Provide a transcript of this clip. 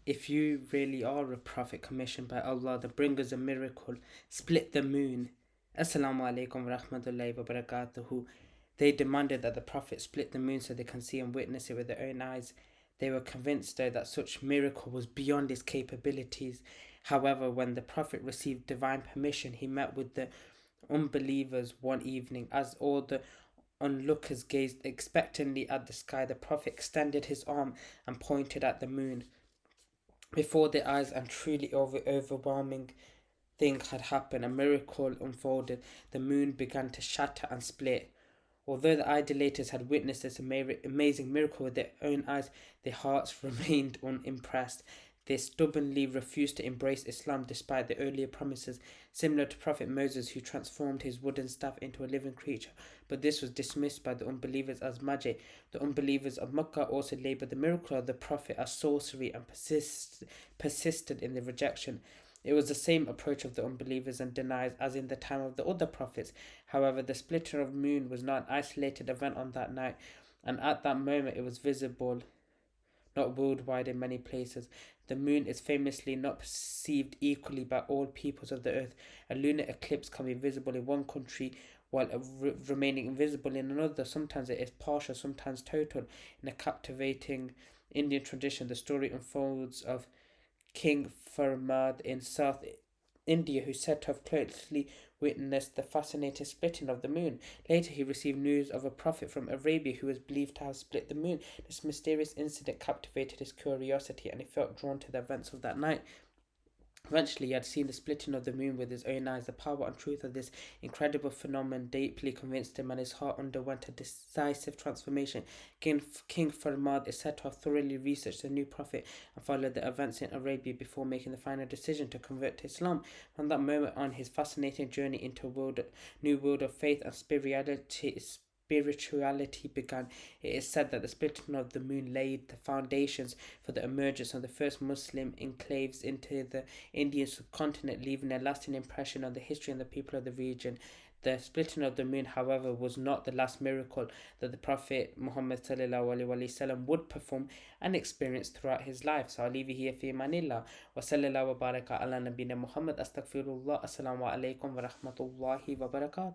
If you really are a prophet commissioned by Allah, the bringers of miracle, split the moon. Assalamu alaikum wa rahmatullahi wa barakatuhu. They demanded that the Prophet split the moon so they can see and witness it with their own eyes. They were convinced, though, that such miracle was beyond his capabilities. However, when the Prophet received divine permission, he met with the unbelievers one evening. As all the onlookers gazed expectantly at the sky, the Prophet extended his arm and pointed at the moon. Before their eyes, and truly overwhelming thing had happened. A miracle unfolded. The moon began to shatter and split. Although the idolaters had witnessed this amazing miracle with their own eyes, their hearts remained unimpressed. They stubbornly refused to embrace Islam despite the earlier promises, similar to Prophet Moses, who transformed his wooden staff into a living creature. But this was dismissed by the unbelievers as magic. The unbelievers of Makkah also labeled the miracle of the Prophet as sorcery and persisted in the rejection. It was the same approach of the unbelievers and deniers as in the time of the other prophets. However, the splitting of the moon was not an isolated event on that night, and at that moment it was visible, not worldwide in many places. The moon is famously not perceived equally by all peoples of the earth. A lunar eclipse can be visible in one country while remaining invisible in another. Sometimes it is partial, sometimes total. In a captivating Indian tradition, the story unfolds of King Farmad in South India, who said to have closely witnessed the fascinating splitting of the moon. Later, he received news of a prophet from Arabia who was believed to have split the moon. This mysterious incident captivated his curiosity, and he felt drawn to the events of that night. Eventually, he had seen the splitting of the moon with his own eyes. The power and truth of this incredible phenomenon deeply convinced him, and his heart underwent a decisive transformation. King Farmad is said to have thoroughly researched the new prophet and followed the events in Arabia before making the final decision to convert to Islam. From that moment on, his fascinating journey into a new world of faith and spirituality began. It is said that the splitting of the moon laid the foundations for the emergence of the first Muslim enclaves into the Indian subcontinent, leaving a lasting impression on the history and the people of the region. The splitting of the moon, however, was not the last miracle that the Prophet Muhammad ﷺ would perform and experience throughout his life. So I'll leave you here fi manillah. Wa sallallahu wa baraka ala nabina Muhammad. Astaghfirullah. Assalamu alaikum wa rahmatullahi wa barakatuh.